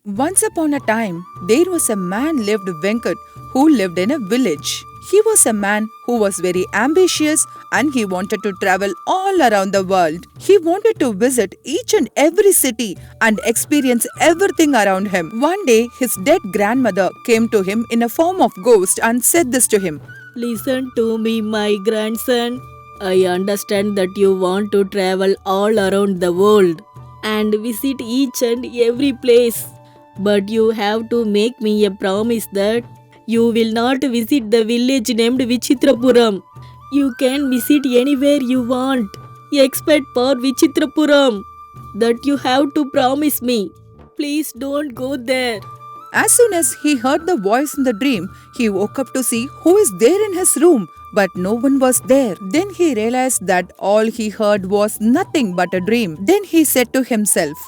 Once upon a time, there was a man lived Venkat who lived in a village. He was a man who was very ambitious and he wanted to travel all around the world. He wanted to visit each and every city and experience everything around him. One day, his dead grandmother came to him in a form of ghost and said this to him. Listen to me, my grandson. I understand that you want to travel all around the world and visit each and every place. But you have to make me a promise that you will not visit the village named Vichitrapuram. You can visit anywhere you want, except for Vichitrapuram. That you have to promise me. Please don't go there. As soon as he heard the voice in the dream, he woke up to see who is there in his room, but no one was there. Then he realized that all he heard was nothing but a dream. Then he said to himself,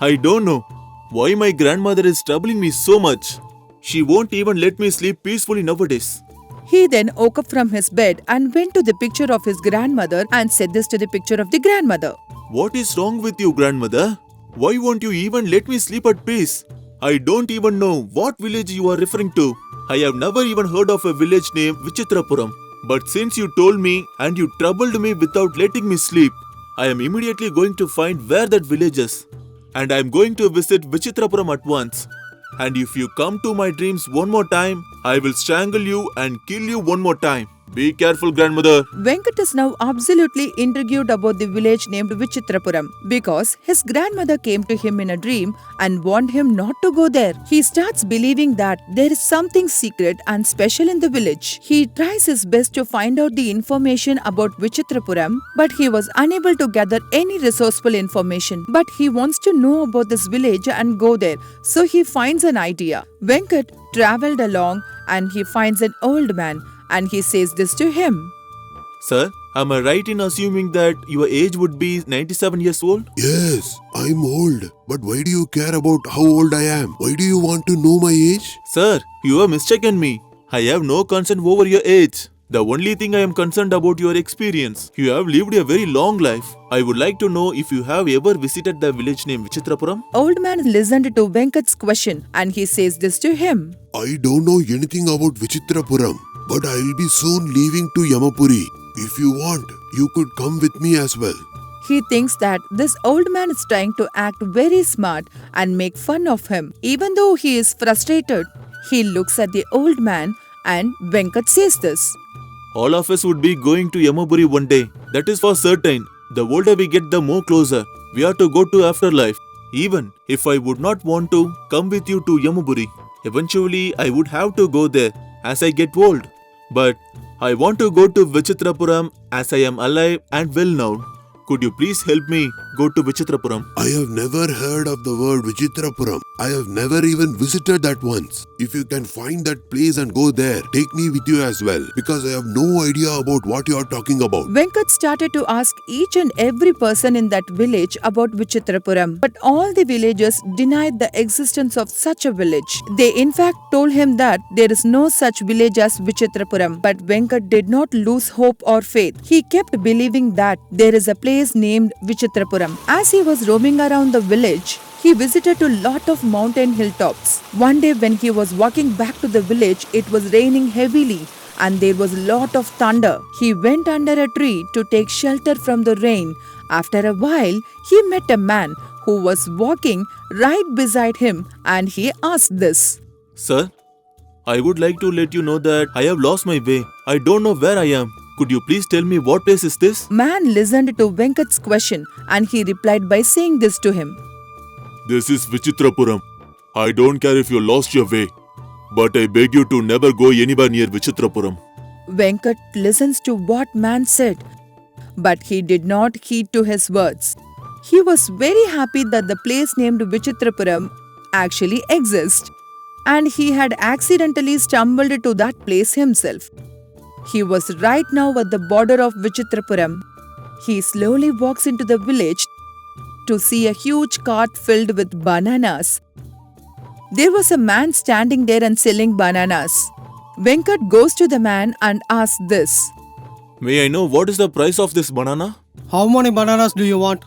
I don't know why my grandmother is troubling me so much. She won't even let me sleep peacefully nowadays. He then woke up from his bed and went to the picture of his grandmother and said this to the picture of the grandmother. What is wrong with you, grandmother? Why won't you even let me sleep at peace? I don't even know what village you are referring to. I have never even heard of a village named Vichitrapuram. But since you told me and you troubled me without letting me sleep, I am immediately going to find where that village is. And I am going to visit Vichitrapuram at once. And if you come to my dreams one more time, I will strangle you and kill you one more time. Be careful, grandmother. Venkat is now absolutely intrigued about the village named Vichitrapuram because his grandmother came to him in a dream and warned him not to go there. He starts believing that there is something secret and special in the village. He tries his best to find out the information about Vichitrapuram, but he was unable to gather any resourceful information. But he wants to know about this village and go there, so he finds an idea. Venkat traveled along and he finds an old man and he says this to him. Sir, am I right in assuming that your age would be 97 years old? Yes, I'm old. But why do you care about how old I am? Why do you want to know my age? Sir, you have mistaken me. I have no concern over your age. The only thing I am concerned about your experience. You have lived a very long life. I would like to know if you have ever visited the village named Vichitrapuram. Old man listened to Venkat's question and he says this to him. I don't know anything about Vichitrapuram, but I'll be soon leaving to Yamapuri. If you want, you could come with me as well. He thinks that this old man is trying to act very smart and make fun of him. Even though he is frustrated, he looks at the old man and Venkat says this. All of us would be going to Yamapuri one day. That is for certain. The older we get, the more closer we are to go to afterlife. Even if I would not want to come with you to Yamapuri, eventually I would have to go there as I get old. But I want to go to Vichitrapuram as I am alive and well now. Could you please help me go to Vichitrapuram? I have never heard of the word Vichitrapuram. I have never even visited that once. If you can find that place and go there, take me with you as well, because I have no idea about what you are talking about. Venkat started to ask each and every person in that village about Vichitrapuram. But all the villagers denied the existence of such a village. They in fact told him that there is no such village as Vichitrapuram. But Venkat did not lose hope or faith. He kept believing that there is a place named Vichitrapuram. As he was roaming around the village, he visited a lot of mountain hilltops. One day when he was walking back to the village, it was raining heavily and there was a lot of thunder. He went under a tree to take shelter from the rain. After a while, he met a man who was walking right beside him and he asked this. Sir, I would like to let you know that I have lost my way. I don't know where I am. Could you please tell me what place is this? Man listened to Venkat's question and he replied by saying this to him. This is Vichitrapuram. I don't care if you lost your way, but I beg you to never go anywhere near Vichitrapuram. Venkat listens to what man said, but he did not heed to his words. He was very happy that the place named Vichitrapuram actually exists, and he had accidentally stumbled to that place himself. He was right now at the border of Vichitrapuram. He slowly walks into the village to see a huge cart filled with bananas. There was a man standing there and selling bananas. Venkat goes to the man and asks this. May I know what is the price of this banana? How many bananas do you want?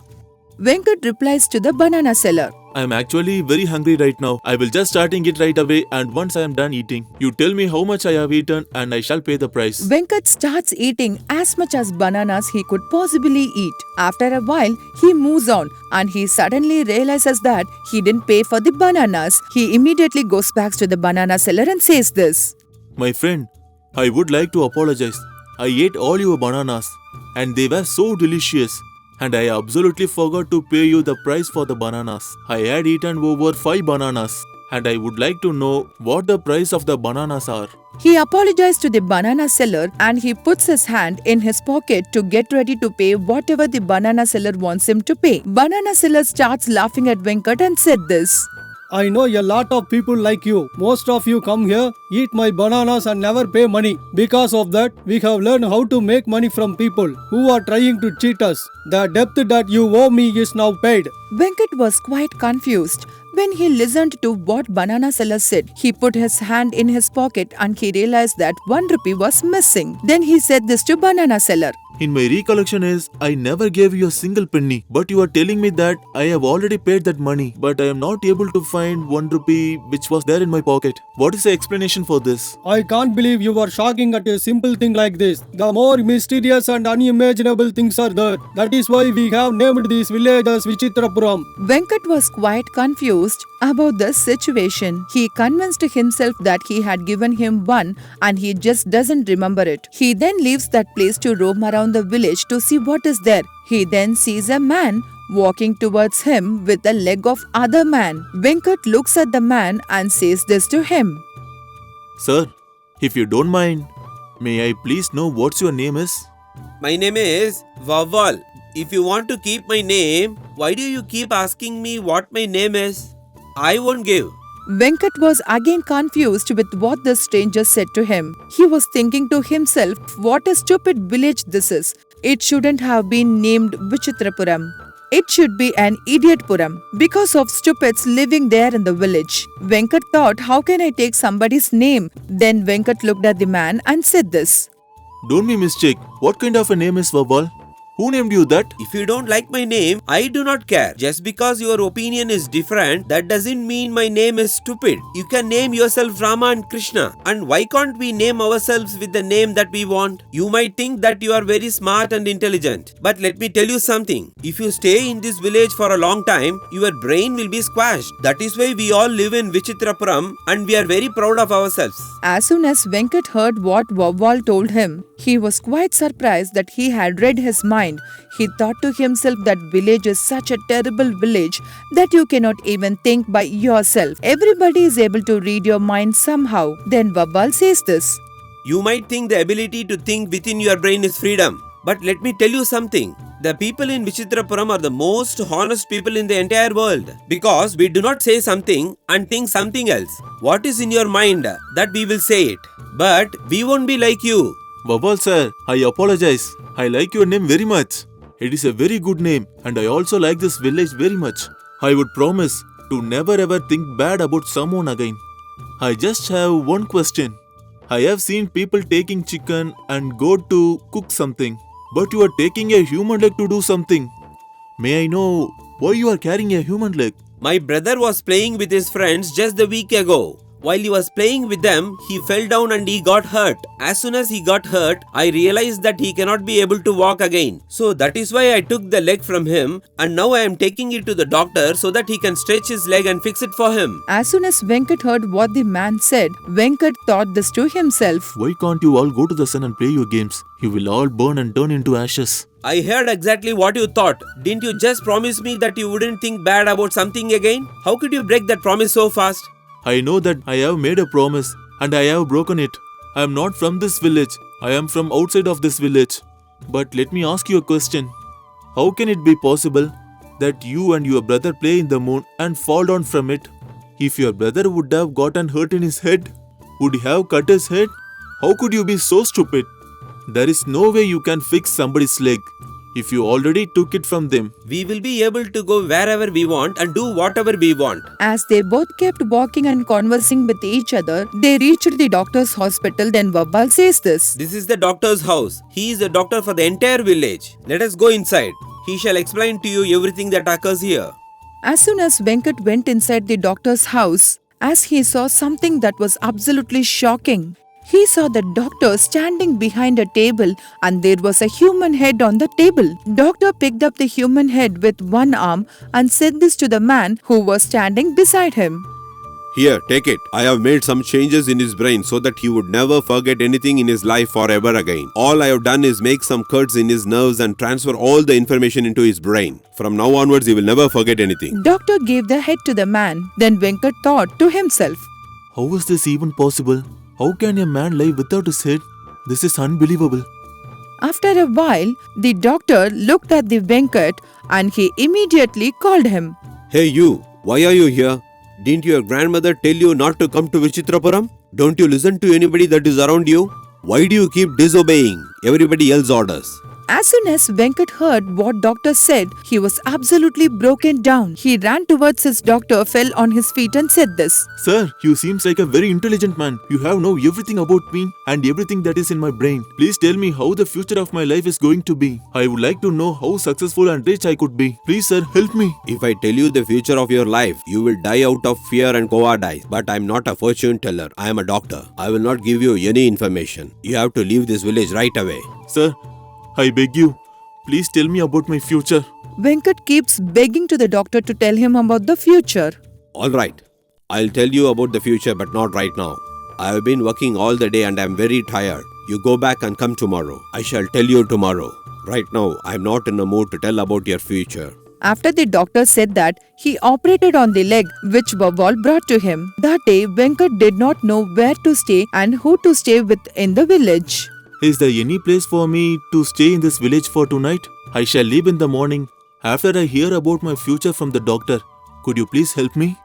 Venkat replies to the banana seller. I am actually very hungry right now. I will just starting it right away, and once I am done eating, you tell me how much I have eaten and I shall pay the price. Venkat starts eating as much as bananas he could possibly eat. After a while, he moves on and he suddenly realizes that he didn't pay for the bananas. He immediately goes back to the banana seller and says this. My friend, I would like to apologize. I ate all your bananas and they were so delicious. And I absolutely forgot to pay you the price for the bananas. I had eaten over 5 bananas and I would like to know what the price of the bananas are. He apologized to the banana seller and he puts his hand in his pocket to get ready to pay whatever the banana seller wants him to pay. Banana seller starts laughing at Venkat and said this. I know a lot of people like you. Most of you come here, eat my bananas and never pay money. Because of that, we have learned how to make money from people who are trying to cheat us. The debt that you owe me is now paid. Venkat was quite confused. When he listened to what banana seller said, he put his hand in his pocket and he realized that 1 rupee was missing. Then he said this to banana seller. In my recollection is, I never gave you a single penny. But you are telling me that I have already paid that money. But I am not able to find 1 rupee which was there in my pocket. What is the explanation for this? I can't believe you are shocking at a simple thing like this. The more mysterious and unimaginable things are there. That is why we have named this village as Vichitrapuram. Venkat was quite confused about the situation. He convinced himself that he had given him one and he just doesn't remember it. He then leaves that place to roam around the village to see what is there. He then sees a man walking towards him with the leg of other man. Venkat looks at the man and says this to him. Sir, if you don't mind, may I please know what's your name is? My name is Vawal. If you want to keep my name, why do you keep asking me what my name is? I won't give. Venkat was again confused with what the stranger said to him. He was thinking to himself, what a stupid village this is. It shouldn't have been named Vichitrapuram. It should be an Idiotpuram because of stupids living there in the village. Venkat thought, how can I take somebody's name? Then Venkat looked at the man and said this. Don't be mistake. What kind of a name is Vabal? Who named you that? If you don't like my name, I do not care. Just because your opinion is different, that doesn't mean my name is stupid. You can name yourself Rama and Krishna. And why can't we name ourselves with the name that we want? You might think that you are very smart and intelligent. But let me tell you something. If you stay in this village for a long time, your brain will be squashed. That is why we all live in Vichitrapuram and we are very proud of ourselves. As soon as Venkat heard what Vawal told him, he was quite surprised that he had read his mind. He thought to himself that village is such a terrible village that you cannot even think by yourself. Everybody is able to read your mind somehow. Then Vawal says this. You might think the ability to think within your brain is freedom. But let me tell you something. The people in Vichitrapuram are the most honest people in the entire world. Because we do not say something and think something else. What is in your mind, that we will say it. But we won't be like you. Vabal sir, I apologize. I like your name very much. It is a very good name and I also like this village very much. I would promise to never ever think bad about someone again. I just have one question. I have seen people taking chicken and goat to cook something. But you are taking a human leg to do something. May I know why you are carrying a human leg? My brother was playing with his friends just a week ago. While he was playing with them, he fell down and he got hurt. As soon as he got hurt, I realized that he cannot be able to walk again. So that is why I took the leg from him and now I am taking it to the doctor so that he can stretch his leg and fix it for him. As soon as Venkat heard what the man said, Venkat thought this to himself. Why can't you all go to the sun and play your games? You will all burn and turn into ashes. I heard exactly what you thought. Didn't you just promise me that you wouldn't think bad about something again? How could you break that promise so fast? I know that I have made a promise and I have broken it. I am not from this village. I am from outside of this village. But let me ask you a question. How can it be possible that you and your brother play in the moon and fall down from it? If your brother would have gotten hurt in his head, would he have cut his head? How could you be so stupid? There is no way you can fix somebody's leg if you already took it from them. We will be able to go wherever we want and do whatever we want. As they both kept walking and conversing with each other, they reached the doctor's hospital. Then Vawal says this. This is the doctor's house. He is the doctor for the entire village. Let us go inside. He shall explain to you everything that occurs here. As soon as Venkat went inside the doctor's house, as he saw something that was absolutely shocking. He saw the doctor standing behind a table and there was a human head on the table. Doctor picked up the human head with one arm and said this to the man who was standing beside him. Here, take it. I have made some changes in his brain so that he would never forget anything in his life forever again. All I have done is make some cuts in his nerves and transfer all the information into his brain. From now onwards, he will never forget anything. Doctor gave the head to the man. Then Venkat thought to himself, How is this even possible? How can a man live without his head? This is unbelievable. After a while, the doctor looked at the Venkat and he immediately called him. Hey you, why are you here? Didn't your grandmother tell you not to come to Vichitrapuram? Don't you listen to anybody that is around you? Why do you keep disobeying everybody else's orders? As soon as Venkat heard what doctor said, he was absolutely broken down. He ran towards his doctor, fell on his feet and said this. Sir, you seems like a very intelligent man. You have know everything about me and everything that is in my brain. Please tell me how the future of my life is going to be. I would like to know how successful and rich I could be. Please sir, help me. If I tell you the future of your life, you will die out of fear and cowardice. But I am not a fortune teller. I am a doctor. I will not give you any information. You have to leave this village right away. Sir, I beg you, please tell me about my future. Venkat keeps begging to the doctor to tell him about the future. Alright, I'll tell you about the future but not right now. I have been working all the day and I am very tired. You go back and come tomorrow. I shall tell you tomorrow. Right now, I am not in a mood to tell about your future. After the doctor said that, he operated on the leg which Vawal brought to him. That day, Venkat did not know where to stay and who to stay with in the village. Is there any place for me to stay in this village for tonight? I shall leave in the morning. After I hear about my future from the doctor, could you please help me?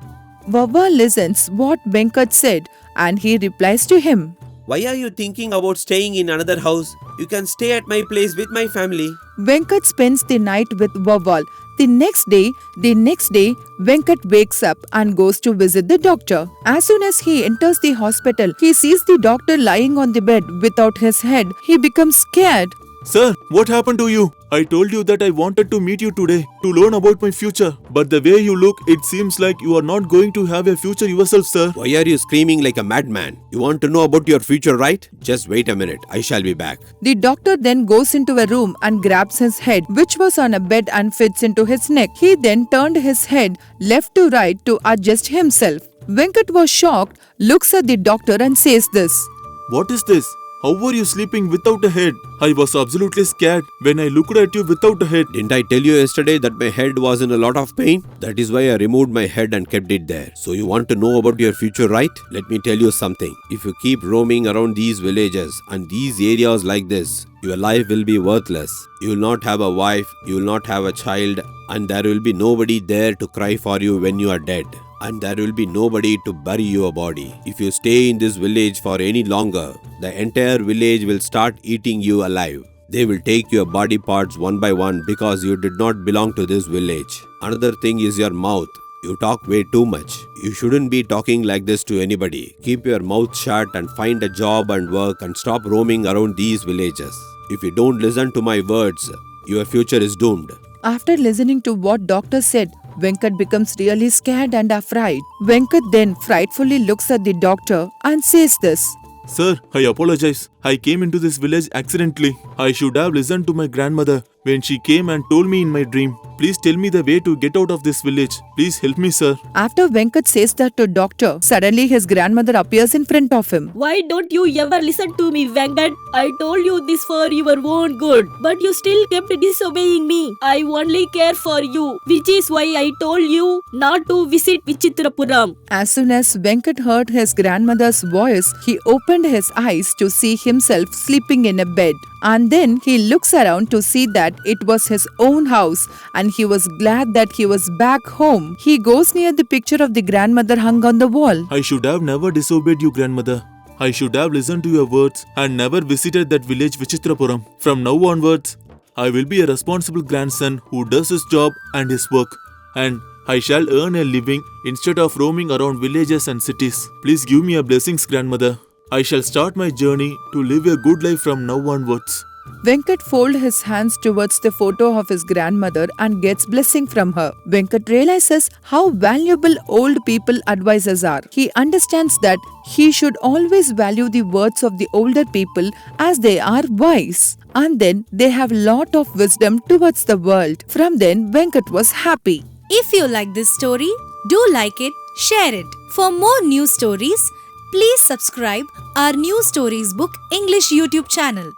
Vawal listens what Venkat said and he replies to him. Why are you thinking about staying in another house? You can stay at my place with my family. Venkat spends the night with Vawal. The next day, Venkat wakes up and goes to visit the doctor. As soon as he enters the hospital, he sees the doctor lying on the bed without his head. He becomes scared. Sir, what happened to you? I told you that I wanted to meet you today to learn about my future. But the way you look, it seems like you are not going to have a future yourself, sir. Why are you screaming like a madman? You want to know about your future, right? Just wait a minute. I shall be back. The doctor then goes into a room and grabs his head, which was on a bed, and fits into his neck. He then turned his head left to right to adjust himself. Venkat was shocked, looks at the doctor and says this. What is this? How were you sleeping without a head? I was absolutely scared when I looked at you without a head. Didn't I tell you yesterday that my head was in a lot of pain? That is why I removed my head and kept it there. So you want to know about your future, right? Let me tell you something. If you keep roaming around these villages and these areas like this, your life will be worthless. You will not have a wife, you will not have a child, and there will be nobody there to cry for you when you are dead. And there will be nobody to bury your body. If you stay in this village for any longer, the entire village will start eating you alive. They will take your body parts one by one because you did not belong to this village. Another thing is your mouth. You talk way too much. You shouldn't be talking like this to anybody. Keep your mouth shut and find a job and work and stop roaming around these villages. If you don't listen to my words, your future is doomed. After listening to what doctor said, Venkat becomes really scared and afraid. Venkat then frightfully looks at the doctor and says this. Sir, I apologize. I came into this village accidentally. I should have listened to my grandmother when she came and told me in my dream. Please tell me the way to get out of this village. Please help me, sir. After Venkat says that to doctor, suddenly his grandmother appears in front of him. Why don't you ever listen to me, Venkat? I told you this for your own good, but you still kept disobeying me. I only care for you, which is why I told you not to visit Vichitrapuram. As soon as Venkat heard his grandmother's voice, he opened his eyes to see himself sleeping in a bed. And then he looks around to see that it was his own house and he was glad that he was back home. He goes near the picture of the grandmother hung on the wall. I should have never disobeyed you, grandmother. I should have listened to your words and never visited that village Vichitrapuram. From now onwards, I will be a responsible grandson who does his job and his work. And I shall earn a living instead of roaming around villages and cities. Please give me a blessings, grandmother. I shall start my journey to live a good life from now onwards. Venkat folds his hands towards the photo of his grandmother and gets blessing from her. Venkat realizes how valuable old people advices are. He understands that he should always value the words of the older people as they are wise. And then they have lot of wisdom towards the world. From then, Venkat was happy. If you like this story, do like it, share it. For more new stories, please subscribe our New Stories Book English YouTube channel.